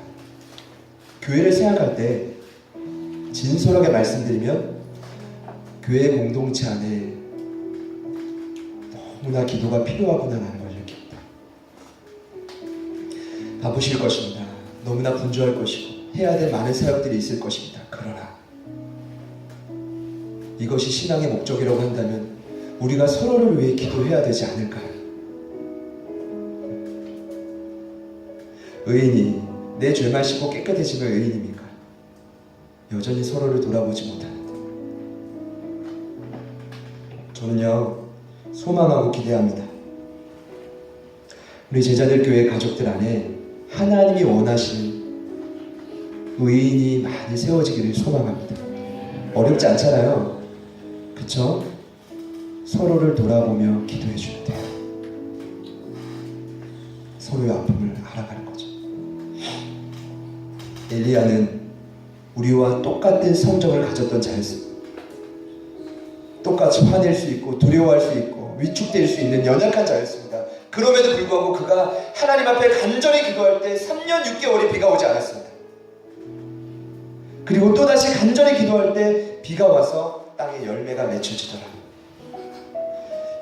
교회를 생각할 때 진솔하게 말씀드리면 교회 공동체 안에 너무나 기도가 필요하구나라는 걸 느낍니다. 바쁘실 것입니다. 너무나 분주할 것이고 해야 될 많은 사역들이 있을 것입니다. 그러나 이것이 신앙의 목적이라고 한다면 우리가 서로를 위해 기도해야 되지 않을까요? 의인이 내 죄만 씻고 깨끗해지면 의인입니까? 여전히 서로를 돌아보지 못하는데 저는요 소망하고 기대합니다. 우리 제자들 교회 가족들 안에 하나님이 원하시는 의인이 많이 세워지기를 소망합니다. 어렵지 않잖아요. 그쵸? 서로를 돌아보며 기도해 주면 돼요. 서로의 아픔을 알아가는 거죠. 엘리야는 우리와 똑같은 성정을 가졌던 자였습니다. 똑같이 화낼 수 있고 두려워할 수 있고 위축될 수 있는 연약한 자였습니다. 그럼에도 불구하고 그가 하나님 앞에 간절히 기도할 때 3년 6개월이 비가 오지 않았습니다. 그리고 또다시 간절히 기도할 때 비가 와서 땅에 열매가 맺혀지더라.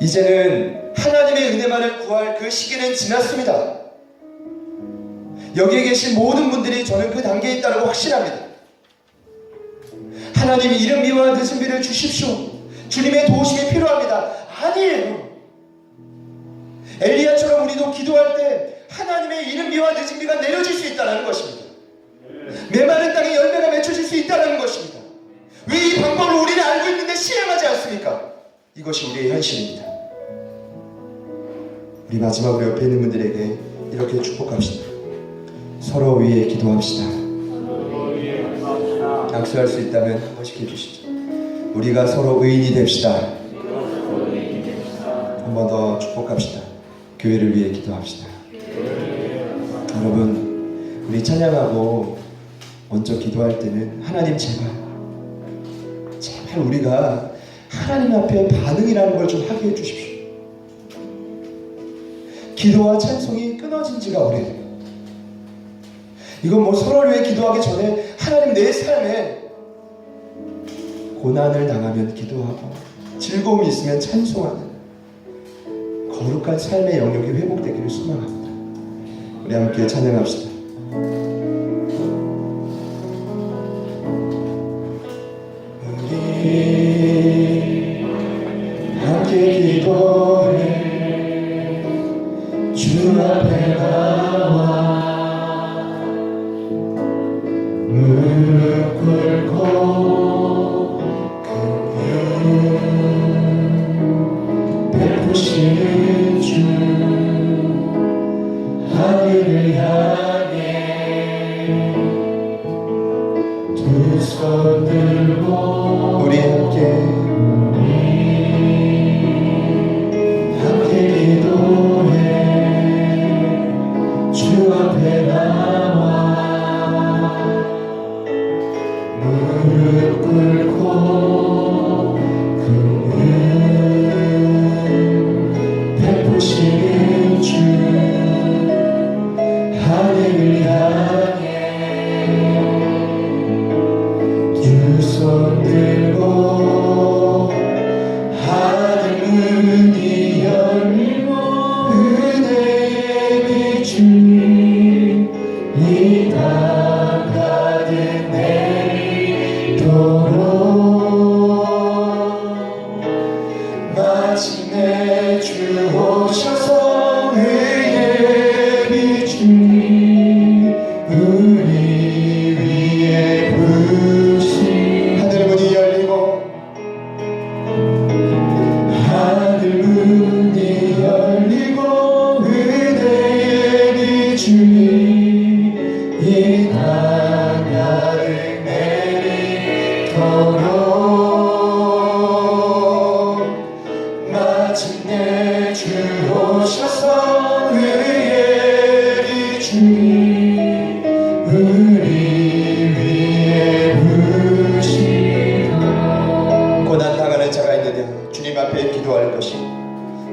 이제는 하나님의 은혜만을 구할 그 시기는 지났습니다. 여기에 계신 모든 분들이 저는 그 단계에 있다고 확신합니다. 하나님이 이른 비와 늦은 비를 주십시오. 주님의 도우심이 필요합니다. 아니에요. 엘리야처럼 우리도 기도할 때 하나님의 이른 비와 늦은 비가 내려질 수 있다는 것입니다. 메마른 땅에 열매가 맺혀질 수 있다는 것입니다. 왜 이 방법을 우리는 알고 있는데 실행하지 않습니까? 이것이 우리의 현실입니다. 우리 마지막으로 옆에 있는 분들에게 이렇게 축복합시다. 서로 위해 기도합시다. 약속할 수 있다면 한 번씩 해주시죠. 우리가 서로 의인이 됩시다. 한 번 더 축복합시다. 교회를 위해 기도합시다. 여러분, 우리 찬양하고 먼저 기도할 때는 하나님 제발 우리가 하나님 앞에 반응이라는 걸 좀 하게 해주십시오. 기도와 찬송이 끊어진 지가 오래돼요. 이건 뭐 서로를 위해 기도하기 전에 하나님 내 삶에 고난을 당하면 기도하고 즐거움이 있으면 찬송하는 거룩한 삶의 영역이 회복되기를 소망합니다. 우리 함께 찬양합시다. 우리 함께 기도해 주 앞에 나와 무릎 꿇고 긍휼 베푸시는 주 하늘을 향해 두 손 들고 우리 함께 기도해 주 앞에 나와 무릎 꿇고 긍휼 베푸시는 주 하늘을 향해 두 손 들고 하늘 문이 열리고 은혜의 빛이 이 땅 가득 내리도록 마침내 주 오셔서 의의 빛이 우리 위에 부으시 하늘 문이 열리고 하늘 문이 열리고 은혜의 빛이 이 땅 가득 내리도록 마침내 주 오셔서 의의 빛이 우리 위에 부으시도록 고난당하는 자가 있느냐 주님 앞에 기도할 것이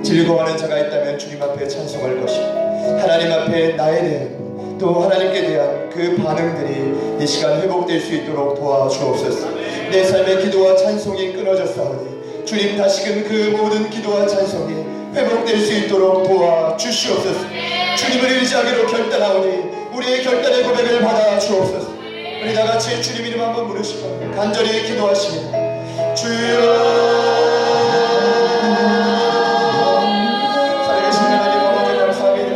즐거워하는 자가 있다면 주님 앞에 찬송할 것이 하나님 앞에 나에 대한 또 하나님께 대한 그 반응들이 이 시간 회복될 수 있도록 도와주옵소서. 내 삶의 기도와 찬송이 끊어졌사오니 주님 다시금 그 모든 기도와 찬송이 회복될 수 있도록 도와주시옵소서. 주님을 의지하기로 결단하오니 우리의 결단의 고백을 받아 주옵소서. 우리 다같이 주님 이름 한번 부르시고 간절히 기도하십니다. 주여 살아계신 하나님 아버지 감사합니다.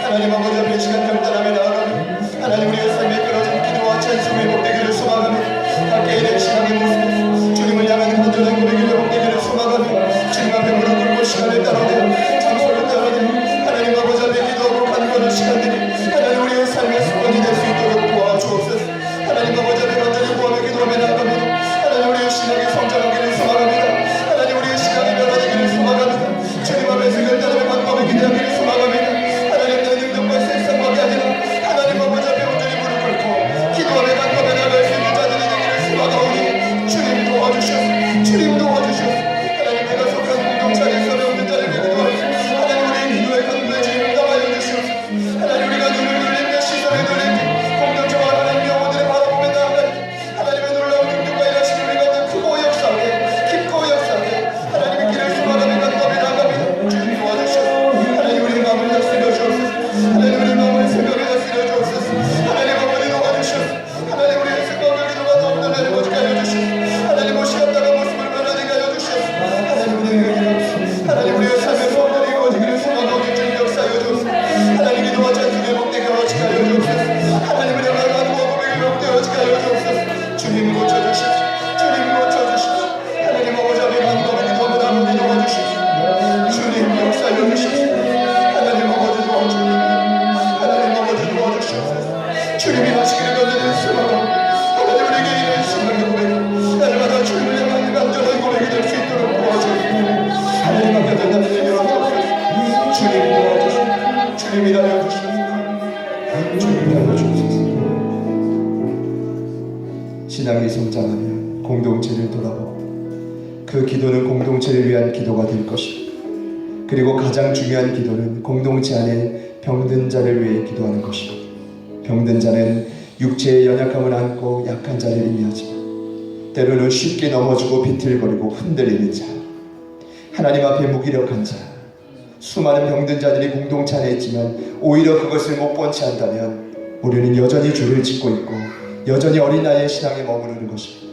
하나님 아버지 앞에 시간 결단하며 나아가며 하나님 우리의 삶에 끊어진 기도와 찬송이 회복되기를 소망합니다. 함께 내 시간의 모습 주님을 향한 간절한 고백이 회복되기를 소망하며 주님 앞에 무릎 꿇고 시간을 따라내 장소를 따라내 하나님 아버지 앞에 기도하고 간구하는 시간들이 하나님 우리의 삶의 습관이 될 수 있도록 도와주옵소서. 하나님 아버지 앞에 간절히 구하며 기도하며 나아가며 하나님 우리의 신앙이 성장하기를 소망합니다. 하나님 우리의 신앙이 변화되기를 소망합니다. 주님 앞에서 결단하며 간구하며 기도하기를 소망합니다. 하나님 내 능력과 세상밖에 아니라 하나님 아버지 앞에 온전히 무릎 꿇고 기도하며 간구하며 나아갈 수 있는 자들이 되기를 소망하오니 주님 도와주시옵소서. 주님 도와주시옵소서. 하나님 내가 속한 공동체 안에서 없는 자를 기도하옵소서. 하나님 우리의 기도에 간구에 주님 응답하여 주시옵소서. 하나님 우리가 눈을 돌리며 시선을 돌리며 공동체와 하나님 영혼들을 바라보며 나아갈 때 하나님의 놀라운 능력과 일하시는 우리 가운데 크고 역사하게 깊고 역사하게 하나님의 길을 소망하며 간구하며 나아갑니다. 주님 도와주시옵소서. 하나님 우리의 마음을 다스려 주옵소서. 하나님 우리의 마음을 생각을 다스려 주옵소서. 하나님 아버지 도와주시옵소서. 하나님 우리의 생각을 기도가 더욱 넓어지게 하여 주시옵소서. 하나님 오시갑다가 모습을 변화되게 하여 주시옵소서. 하나님 우리의 하나님 우리의 삶에서 온전히 이루어지기를 소망하고 주님 역사하여 주옵소서. 하나님 기도와 찬송에 복되게 하여 주옵소서. 하나님 우리의 마음과 고백이 복되어지게 하여 주옵소서. 주님 고쳐주십시오. 주님 고쳐주십시오. 하나님 아버지 앞에 간구하며 기도하며 나누니 도와주십시오. 주님 역사하여 주십시오. 하나님 아버지 도와주십시오. 하나님 아버지 도와주시옵소서. 주님이 하시기를 간절히 소망하고 하나님 우리에게 이런 신앙의 고백 날마다 주님을 향한 간절한 고백이 될 수 있도록 도와주옵소서. 하나님 앞에 단단히 내려놓옵소서. 주님 도와주시옵소서. 주님이 달려주시옵소서. 주님이 달려주옵소서. 신앙이 성장하면 공동체를 돌아보고 그 기도는 공동체를 위한 기도가 될 것이고 그리고 가장 중요한 기도는 공동체 안에 병든 자를 위해 기도하는 것이고 병든 자는 육체의 연약함을 안고 약한 자를 의미하지만 때로는 쉽게 넘어지고 비틀거리고 흔들리는 자 하나님 앞에 무기력한 자 수많은 병든 자들이 공동체 안에 있지만 오히려 그것을 못 본 채 한다면 우리는 여전히 죄를 짓고 있고 여전히 어린 나이의 신앙에 머무르는 것입니다.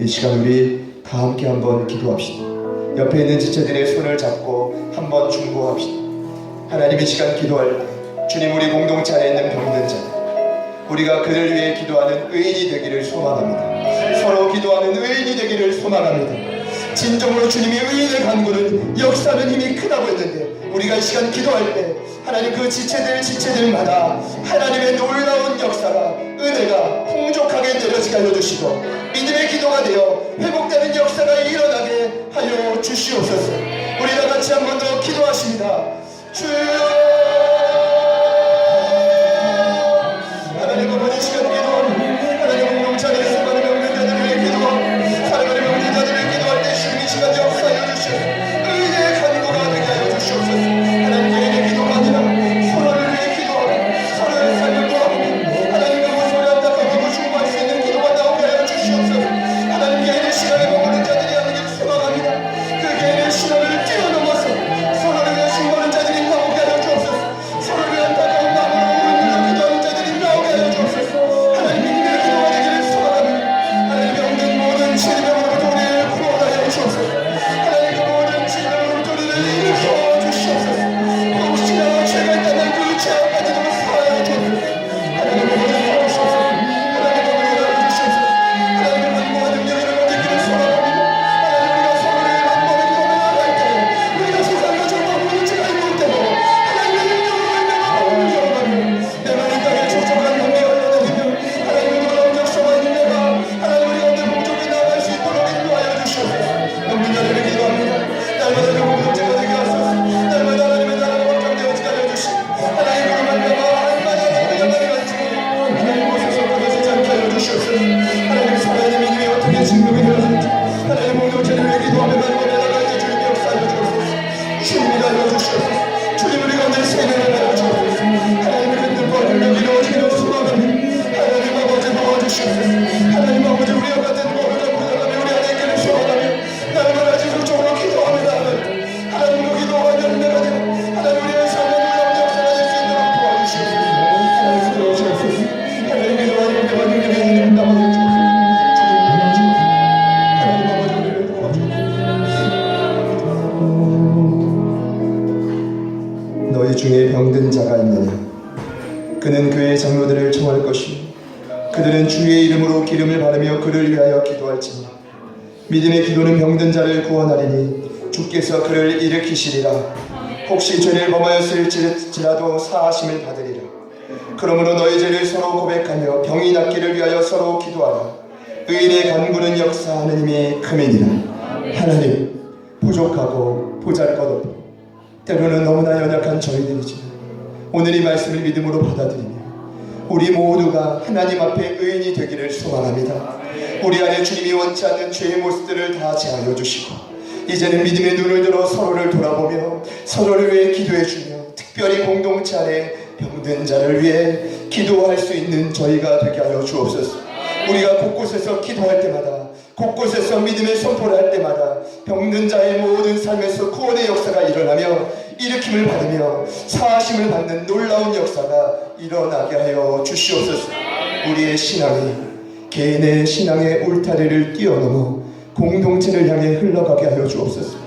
이 시간 우리 다 함께 한번 기도합시다. 옆에 있는 지체들의 손을 잡고 한번 중보합시다. 하나님, 이 시간 기도할 때 주님, 우리 공동체 안에 있는 병든 자, 우리가 그를 위해 기도하는 의인이 되기를 소망합니다. 서로 기도하는 의인이 되기를 소망합니다. 진정으로 주님이 의인을 간구는 역사는 힘이 크다고 했는데, 우리가 이 시간 기도할 때 하나님 그 지체들마다 하나님의 놀라운 역사가, 은혜가 풍족하게 내려지게 하여 주시고 믿음의 기도가 되어 회복되는 역사가 일어나게 하여 주시옵소서. 우리 다 같이 한 번 더 기도하십니다. 주여, 하나님 아버지, 시간 기도합니다. 하나님 공동체 안에 수많은 병든 자들을 위해 기도합니다. 사랑하는 병든 자들을 위해 기도할 때 지금 이 시간 역사하여 주시옵소서. 의의 간구가 되게 하여 주시옵소서. 하나님 개인의 기도가 아니라 서로를 위해 기도하고 서로의 삶을 돌아보고 하나님의 모습을 안타까워하고 중보할 수 있는 기도가 나오게 하여 주시옵소서. 하나님 개인의 신앙에 머무는 자들이 하나님 소망합니다. 그 개인의 신앙을 뛰어넘어서 서로를 위해 중보하는 자들이 나오게 하여 주옵소서. 서로를 위해 안타까운 마음으로 기도하는 자들이 나오게 하여 주옵소서. 하나님 믿음의 기도가 되기를 소망합니다. 하나님 병든 모든 질병으로부터 우리를 구원하여 주옵소서. 하나님 그 모든 질병으로부터 우리를 일으켜 주시옵소서. 혹시나 죄가 있다면 그 죄까지도 사하여 주옵소서. 하나님 모든 도와주시옵소서. 하나님 우리를 도와주시옵소서. 하나님 한번의 능력을 얻기를 소망합니다. 하나님 우리가 서로를 한번의 기도를 나갈 때 우리가 세상과 정말 문제가 있는 때도 하나님의 능력으로 인하여 내가 이 땅에 촉촉한 관계가 되며 하나님의 놀라운 역사가 있는 내가 하나님 우리 가운데 공적이 나아갈 수 있도록 인도하여 주시옵소서. 병든 자들을 기도합니다. 날마다 그 공동체가 되게 하소서. 날마다 하나님의 나라가 확장되어지게 하여 주시고 하나님 그 말씀과 하나님의 영광을 가지고 하나님 곳에서 끊어지지 않게 하여 주시옵소서. 하나님 살아있는 믿음이 어떻게 증명이 되었는지 하나님 공동체를 위해 기도하며 날마다 나갈 때 주님이 역사하여 주옵소서. 주님이 하여 주시옵소서. 주님 우리 가운데 세뇌를 하여 주옵소서. 하나님의 믿음과 능력이 이루어지기를 소망합니다. 하나님 아버지 도와주시옵소서. 하나님 아버지 우리와 같은 몸을 잡고 나가며 우리 안에 있기를 소망하며 날마다 지속적으로 기도합니다. 하나님 그 기도하는 은혜가 되고 하나님 우리의 삶에 놀라운 역사가 될 수 있도록 도와주시옵소서. 하나님 도와주시옵소서. 하나님 기도하는 은혜와 능력의 주님 나머지 주옵소서. 주님 도와주옵소서. 하나님 아버지 우리를 도와주옵소서. 너희 중에 병든 자가 있느냐? 그는 교회 장로들을 청할 것이요 그들은 주의 이름으로 기름을 바르며 그를 위하여 기도할지니 믿음의 기도는 병든 자를 구원하리니 주께서 그를 일으키시리라. 혹시 죄를 범하였을지라도 사하심을 받으리라. 그러므로 너희 죄를 서로 고백하며 병이 낫기를 위하여 서로 기도하라. 의인의 간구는 역사하는 힘이 크니라. 하나님, 부족하고 보잘것없고 때로는 너무나 연약한 저희들이지만 오늘 이 말씀을 믿음으로 받아들이며 우리 모두가 하나님 앞에 의인이 되기를 소망합니다. 우리 안에 주님이 원치 않는 죄의 모습들을 다 제하여 주시고 이제는 믿음의 눈을 들어 서로를 돌아보며 서로를 위해 기도해 주며 특별히 공동체 안에 병든 자를 위해 기도할 수 있는 저희가 되게 하여 주옵소서. 우리가 곳곳에서 기도할 때마다 곳곳에서 믿음의 선포를 할 때마다 병든 자의 모든 삶에서 구원의 역사가 일어나며 일으킴을 받으며 사하심을 받는 놀라운 역사가 일어나게 하여 주시옵소서. 우리의 신앙이 개인의 신앙의 울타리를 뛰어넘어 공동체를 향해 흘러가게 하여 주옵소서.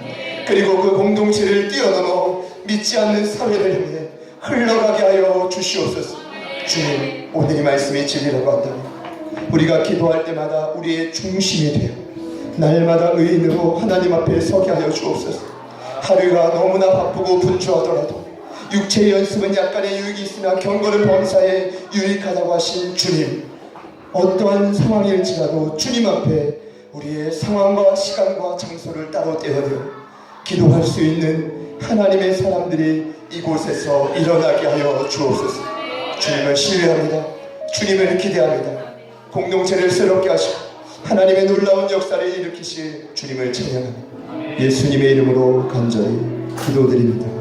그리고 그 공동체를 뛰어넘어 믿지 않는 사회를 향해 흘러가게 하여 주시옵소서. 주님, 오늘 이 말씀이 진리라고 한다면 우리가 기도할 때마다 우리의 중심이 되어 날마다 의인으로 하나님 앞에 서게 하여 주옵소서. 하루가 너무나 바쁘고 분주하더라도 육체의 연습은 약간의 유익이 있으나 경건은 범사에 유익하다고 하신 주님, 어떠한 상황일지라도 주님 앞에 우리의 상황과 시간과 장소를 따로 떼어내어 기도할 수 있는 하나님의 사람들이 이곳에서 일어나게 하여 주옵소서. 주님을 신뢰합니다. 주님을 기대합니다. 공동체를 새롭게 하시고 하나님의 놀라운 역사를 일으키실 주님을 찬양합니다. 예수님의 이름으로 간절히 기도드립니다.